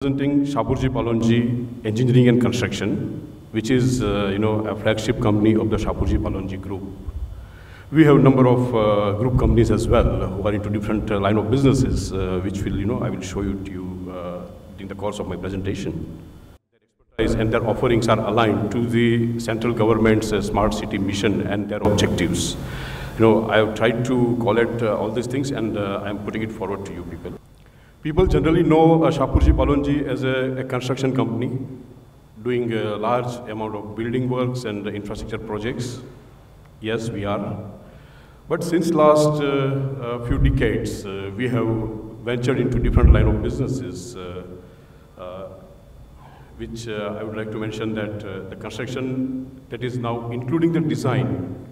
Presenting Shapoorji Pallonji Engineering and Construction, which is a flagship company of the Shapoorji Pallonji Group. We have a number of group companies as well who are into different line of businesses, which will I will show you in the course of my presentation. Their expertise and their offerings are aligned to the central government's smart city mission and their objectives. I have tried to collect all these things, and I am putting it forward to you people. People generally know Shapoorji Pallonji as a construction company doing a large amount of building works and infrastructure projects. Yes, we are. But since last few decades, we have ventured into different line of businesses, which I would like to mention that the construction that is now including the design.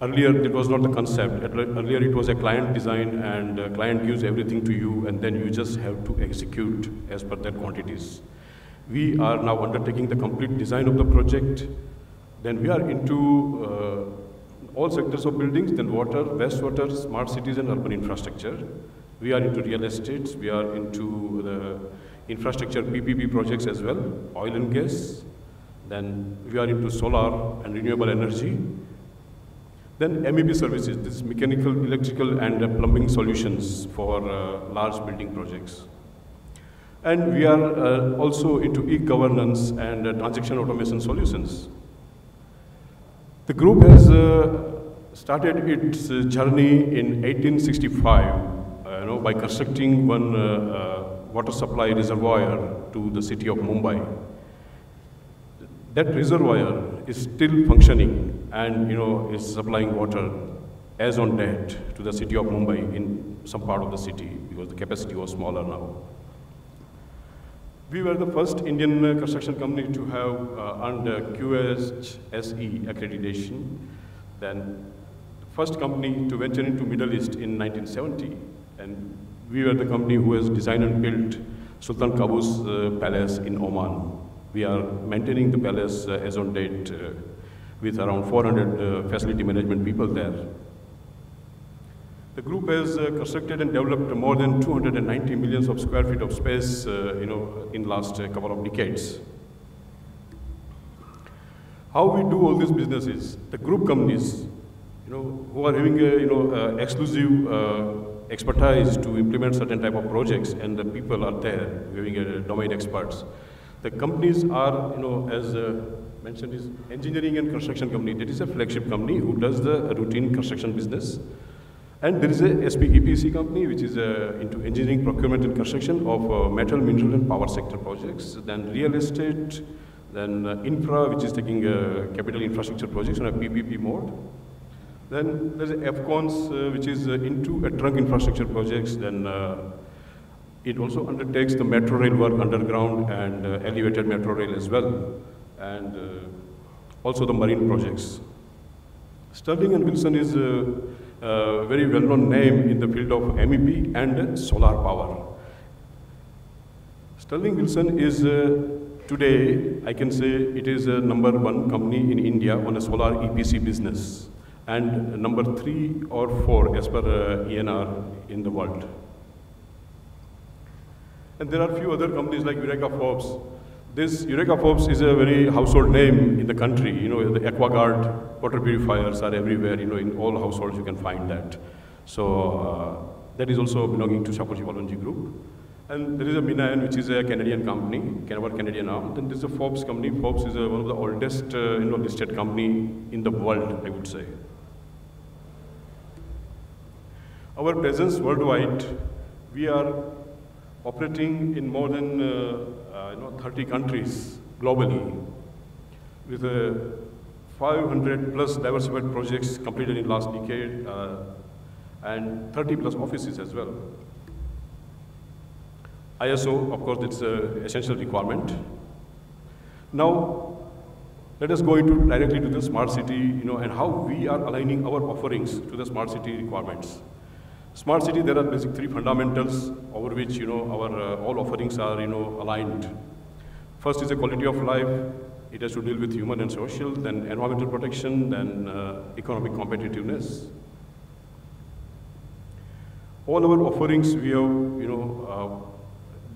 Earlier, it was not the concept. Earlier, it was a client design, and the client gives everything to you, and then you just have to execute as per their quantities. We are now undertaking the complete design of the project. Then we are into all sectors of buildings, then water, wastewater, smart cities, and urban infrastructure. We are into real estates. We are into the infrastructure PPP projects as well, oil and gas. Then we are into solar and renewable energy. Then MEP services, this is mechanical, electrical, and plumbing solutions for large building projects. And we are also into e-governance and transaction automation solutions. The group has started its journey in 1865 by constructing one water supply reservoir to the city of Mumbai. That reservoir is still functioning and is supplying water as on date to the city of Mumbai in some part of the city because the capacity was smaller now. We were the first Indian construction company to have earned QSSE accreditation. Then the first company to venture into Middle East in 1970, and we were the company who has designed and built Sultan Qaboos Palace in Oman. We are maintaining the palace as on date with around 400 facility management people there. The group has constructed and developed more than 290 millions of square feet of space, in last couple of decades. How we do all these businesses? The group companies, who are having exclusive expertise to implement certain type of projects, and the people are there having domain experts. The companies are, as mentioned, is engineering and construction company. That is a flagship company who does the routine construction business. And there is a SPEPC company, which is into engineering, procurement, and construction of metal, mineral, and power sector projects. Then real estate, then infra, which is taking capital infrastructure projects on a PPP mode. Then there's FCONS, which is into a trunk infrastructure projects. Then it also undertakes the metro rail work underground and elevated metro rail as well, and also the marine projects. Sterling & Wilson is a very well-known name in the field of MEP and solar power. Sterling & Wilson is today, I can say, it is a #1 company in India on a solar EPC business, and number 3 or 4 as per ENR in the world. And there are a few other companies like Eureka Forbes. This Eureka Forbes is a very household name in the country. The AquaGuard water purifiers are everywhere. In all households you can find that. So that is also belonging to Shapoorji Pallonji Group. And there is a Minayan, which is a Canadian company, Canadian arm. Then there is a Forbes company. Forbes is one of the oldest listed company in the world, I would say. Our presence worldwide, we are operating in more than 30 countries globally, with 500 plus diversified projects completed in last decade, and 30 plus offices as well. ISO, of course, it's an essential requirement. Now, let us go directly to the smart city, and how we are aligning our offerings to the smart city requirements. Smart city, there are basic 3 fundamentals over which our all offerings are aligned. First is the quality of life. It has to deal with human and social, then environmental protection, then economic competitiveness. All our offerings we have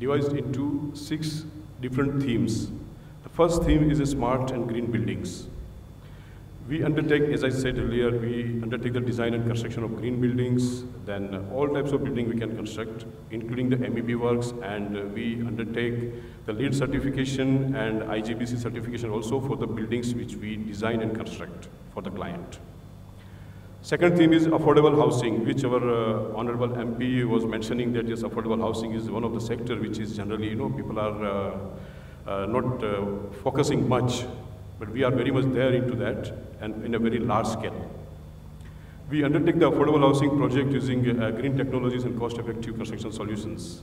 devised into 6 different themes. The first theme is smart and green buildings. We undertake, as I said earlier, we undertake the design and construction of green buildings, then all types of building we can construct, including the MEP works, and we undertake the LEED certification and IGBC certification also for the buildings which we design and construct for the client. Second theme is affordable housing, which our Honorable MP was mentioning that yes, affordable housing is one of the sector which is generally, people are not focusing much, but we are very much there into that and in a very large scale. We undertake the affordable housing project using green technologies and cost-effective construction solutions,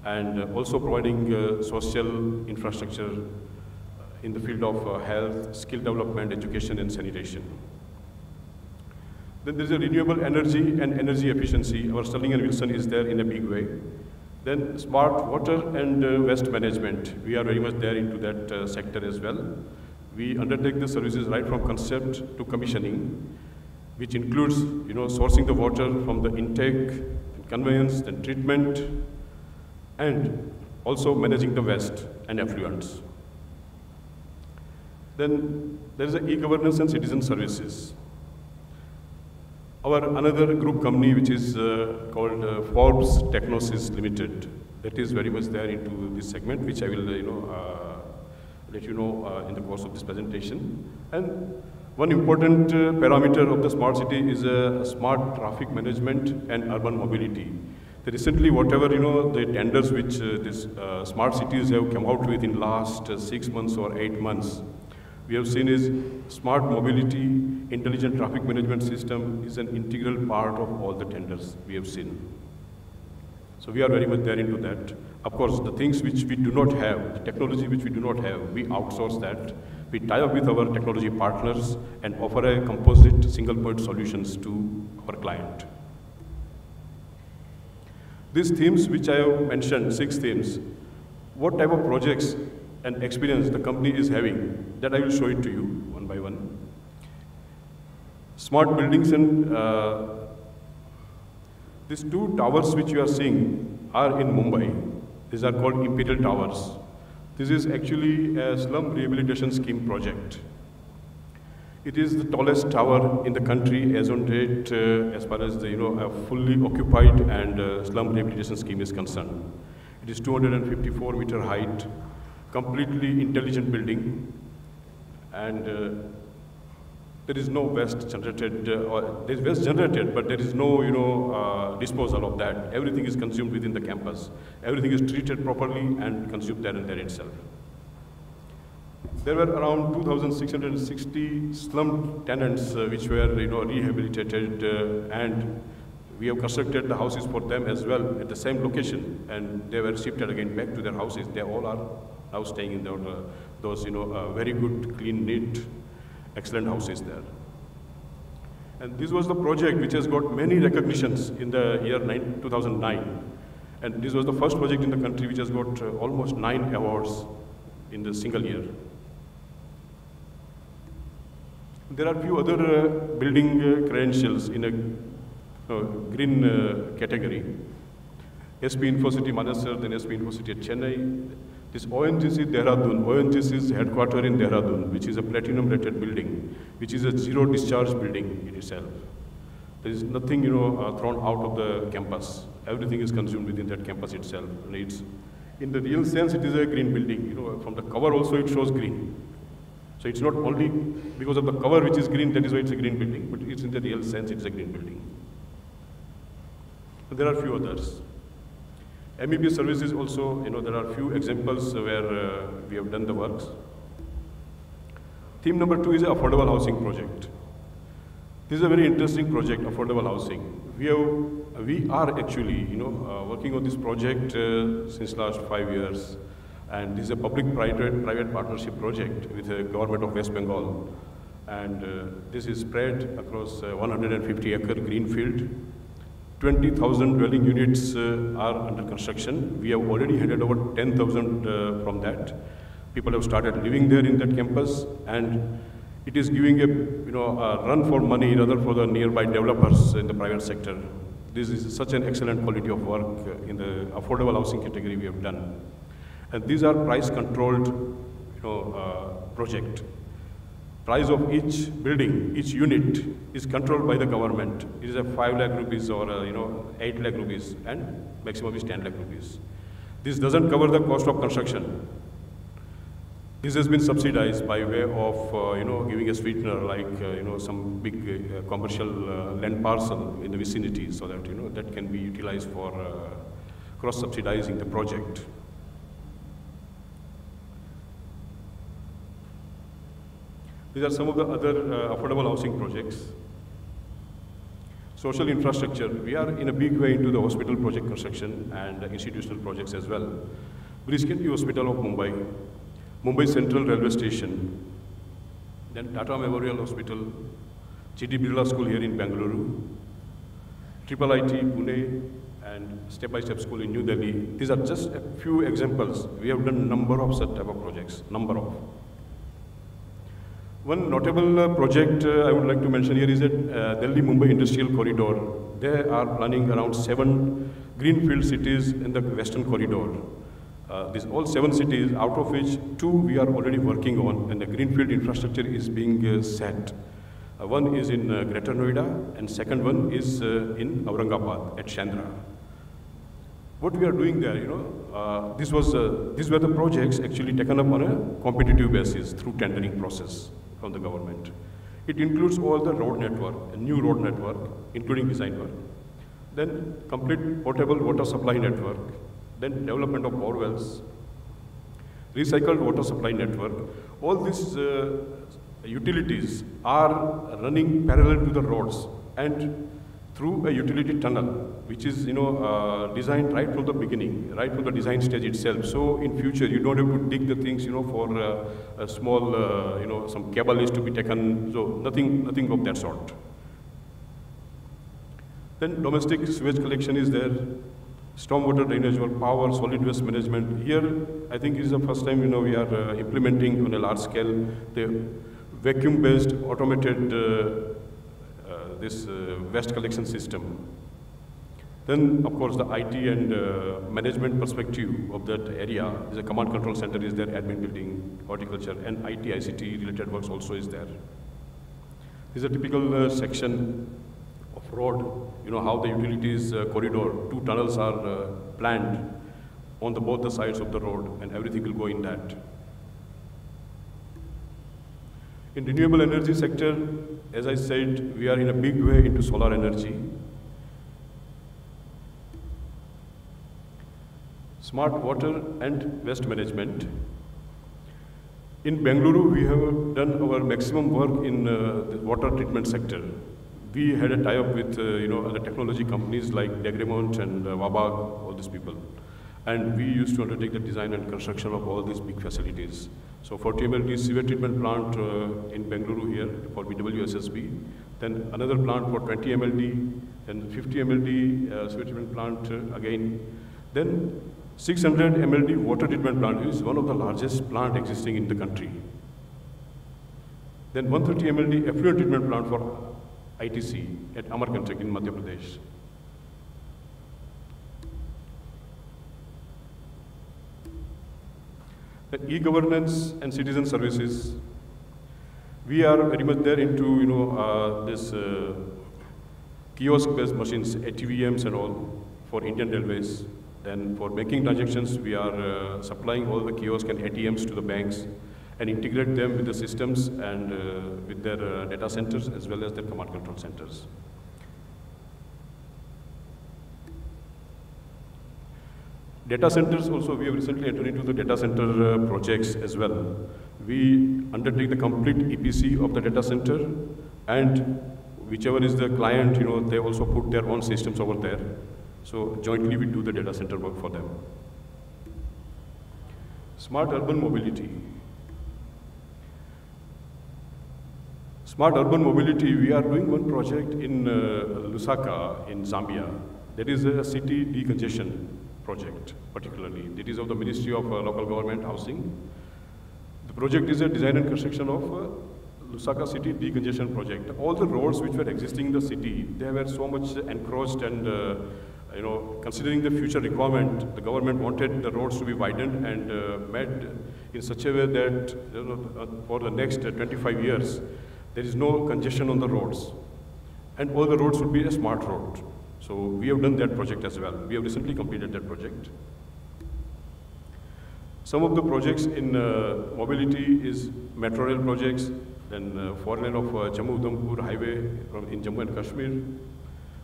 and also providing social infrastructure in the field of health, skill development, education, and sanitation. Then there's a renewable energy and energy efficiency. Our Sterling and Wilson is there in a big way. Then smart water and waste management. We are very much there into that sector as well. We undertake the services right from concept to commissioning, which includes, sourcing the water from the intake, and conveyance, and treatment, and also managing the waste and effluents. Then there is the e-governance and citizen services. Our another group company, which is called Forbes Technosis Limited, that is very much there into this segment, which I will, let you know in the course of this presentation. And one important parameter of the smart city is smart traffic management and urban mobility. Recently, whatever, the tenders which these smart cities have come out with in last 6 months or 8 months, we have seen is smart mobility, intelligent traffic management system is an integral part of all the tenders we have seen. So we are very much there into that. Of course, the things which we do not have, the technology which we do not have, we outsource that. We tie up with our technology partners and offer a composite single point solutions to our client. These themes which I have mentioned, 6 themes, what type of projects and experience the company is having, that I will show it to you one by one. Smart buildings and these 2 towers which you are seeing are in Mumbai. These are called Imperial Towers. This is actually a slum rehabilitation scheme project. It is the tallest tower in the country as on date, as far as the a fully occupied and slum rehabilitation scheme is concerned. It is 254-meter height, completely intelligent building, and there is no waste generated, or there is waste generated, but there is no disposal of that. Everything is consumed within the campus. Everything is treated properly and consumed there and there itself. There were around 2,660 slum tenants which were rehabilitated, and we have constructed the houses for them as well at the same location, and they were shifted again back to their houses. They all are now staying in those very good, clean, neat, excellent houses there. And this was the project which has got many recognitions in the year 2009. And this was the first project in the country which has got almost 9 awards in the single year. There are few other building credentials in a green category. SP Infocity Manasar, then SP Infocity at Chennai. This ONGC Dehradun, ONGC is headquartered in Dehradun, which is a platinum rated building, which is a zero discharge building in itself. There is nothing thrown out of the campus. Everything is consumed within that campus itself. And it's, in the real sense, it is a green building. From the cover also it shows green. So it's not only because of the cover which is green, that is why it's a green building, but it's in the real sense it's a green building. And there are few others. MEP services also, there are few examples where we have done the works. Theme number 2 is an affordable housing project. This is a very interesting project, affordable housing. We are actually, working on this project since last 5 years, and this is a public-private partnership project with the government of West Bengal, and this is spread across 150-acre green field. 20,000 dwelling units are under construction. We have already handed over 10,000 from that. People have started living there in that campus, and it is giving a run for money rather for the nearby developers in the private sector. this is such an excellent quality of work in the affordable housing category we have done. And these are price-controlled, project. Price of each building, each unit is controlled by the government. It is a 5 lakh rupees or 8 lakh rupees, and maximum is 10 lakh rupees. This doesn't cover the cost of construction. This has been subsidized by way of giving a sweetener like some big commercial land parcel in the vicinity, so that that can be utilized for cross-subsidizing the project. These are some of the other affordable housing projects. Social infrastructure, we are in a big way into the hospital project construction and institutional projects as well. Brisketi Hospital of Mumbai, Mumbai Central Railway Station, then Tata Memorial Hospital, G.T. Birla School here in Bengaluru, Triple IT Pune, and Step-by-Step School in New Delhi. These are just a few examples. We have done a number of such type of projects, number of. One notable project I would like to mention here is that Delhi-Mumbai Industrial Corridor. They are planning around 7 greenfield cities in the Western Corridor. These all 7 cities, out of which 2 we are already working on, and the greenfield infrastructure is being set. One is in Greater Noida, and second one is in Aurangabad at Chandra. What we are doing there, these were the projects actually taken up on a competitive basis through tendering process from the government. It includes all the road network, a new road network, including design work, then complete potable water supply network, then development of bore wells, recycled water supply network. All these utilities are running parallel to the roads and through a utility tunnel, which is designed right from the beginning, right from the design stage itself. So in future, you don't have to dig the things, for a small, some cable is to be taken. So nothing of that sort. Then domestic sewage collection is there, stormwater drainage or power, solid waste management. Here, I think it is the first time, we are implementing on a large scale the vacuum-based automated waste collection system. Then, of course, the IT and management perspective of that area. There's a command control center is there, admin building, horticulture, and IT, ICT related works also is there. This is a typical section of road. How the utilities corridor, 2 tunnels are planned on both the sides of the road, and everything will go in that. In renewable energy sector, as I said, we are in a big way into solar energy. Smart water and waste management. In Bengaluru, we have done our maximum work in the water treatment sector. We had a tie-up with other technology companies like Degremont and Wabag, all these people. And we used to undertake the design and construction of all these big facilities. So 40 MLD sewage treatment plant in Bengaluru here for BWSSB, then another plant for 20 MLD, then 50 MLD sewage treatment plant again, then 600 MLD water treatment plant, which is one of the largest plant existing in the country. Then 130 MLD effluent treatment plant for ITC at Amarkantak in Madhya Pradesh. The e-governance and citizen services, we are very much there into this kiosk-based machines, ATVMs and all for Indian Railways. Then for making transactions, we are supplying all the kiosks and ATMs to the banks and integrate them with the systems and with their data centers as well as their command control centers. Data centers also, we have recently entered into the data center projects as well. We undertake the complete EPC of the data center, and whichever is the client, they also put their own systems over there. So jointly we do the data center work for them. Smart urban mobility. Smart urban mobility, we are doing one project in Lusaka in Zambia. There is a city decongestion project, particularly. It is of the Ministry of Local Government Housing. The project is a design and construction of Lusaka city decongestion project. All the roads which were existing in the city, they were so much encroached and considering the future requirement, the government wanted the roads to be widened and made in such a way that for the next 25 years, there is no congestion on the roads. And all the roads would be a smart road. So we have done that project as well. We have recently completed that project. Some of the projects in mobility is metro rail projects, then 4-lane of Jammu-Udhampur highway in Jammu and Kashmir,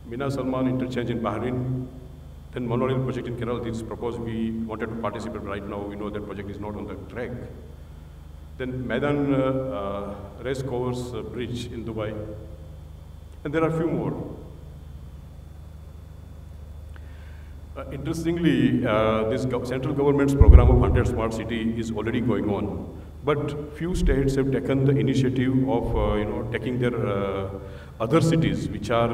Mina Salman interchange in Bahrain, then monorail project in Kerala. This is proposed. We wanted to participate right now. We know that project is not on the track. Then Maidan race course bridge in Dubai. And there are a few more. Interestingly, this central government's program of 100 Smart City is already going on. But few states have taken the initiative of taking their other cities, which are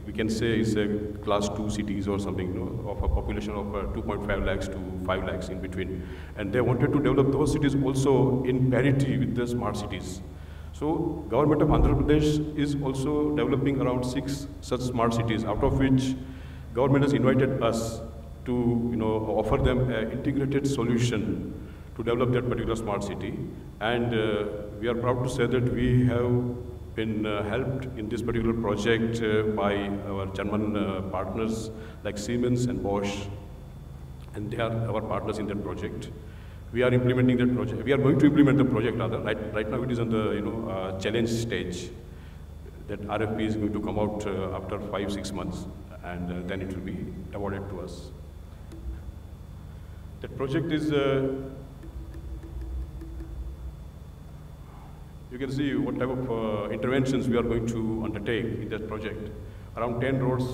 we can say is a class 2 cities or something, of a population of 2.5 lakhs to 5 lakhs in between, and they wanted to develop those cities also in parity with the smart cities. So, government of Andhra Pradesh is also developing around 6 such smart cities, out of which government has invited us to offer them an integrated solution to develop that particular smart city, and we are proud to say that we have been helped in this particular project by our German partners like Siemens and Bosch, and they are our partners in that project. We are implementing that project. We are going to implement the project rather. Right now it is on the challenge stage. That RFP is going to come out after 5-6 months, and then it will be awarded to us. That project is you can see what type of interventions we are going to undertake in that project. Around 10 roads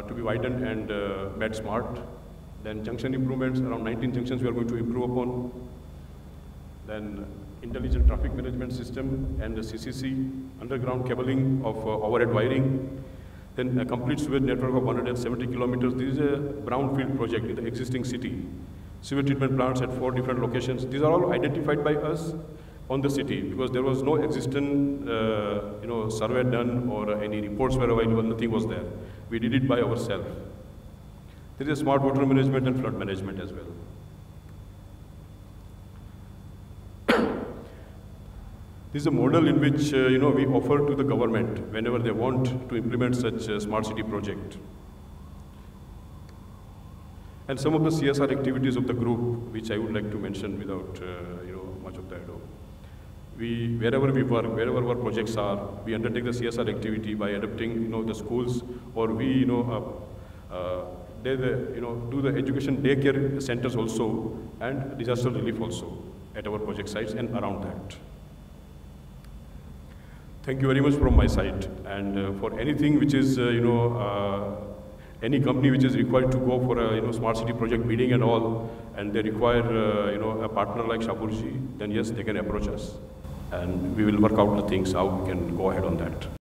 to be widened and made smart. Then junction improvements, around 19 junctions we are going to improve upon. Then intelligent traffic management system and the CCC, underground cabling of overhead wiring. Then a complete sewage network of 170 kilometers. This is a brownfield project in the existing city. Sewage treatment plants at 4 different locations. These are all identified by us on the city, because there was no existing survey done or any reports were available, nothing was there. We did it by ourselves. There is a smart water management and flood management as well. This is a model in which we offer to the government whenever they want to implement such a smart city project. And some of the CSR activities of the group, which I would like to mention without much of the ado. Wherever we work, wherever our projects are, we undertake the CSR activity by adapting, the schools, or we, do the education daycare centers also, and disaster relief also at our project sites and around that. Thank you very much from my side. And for anything which is, any company which is required to go for a smart city project bidding and all, and they require a partner like Shapoorji, then yes, they can approach us. And we will work out the things, how we can go ahead on that.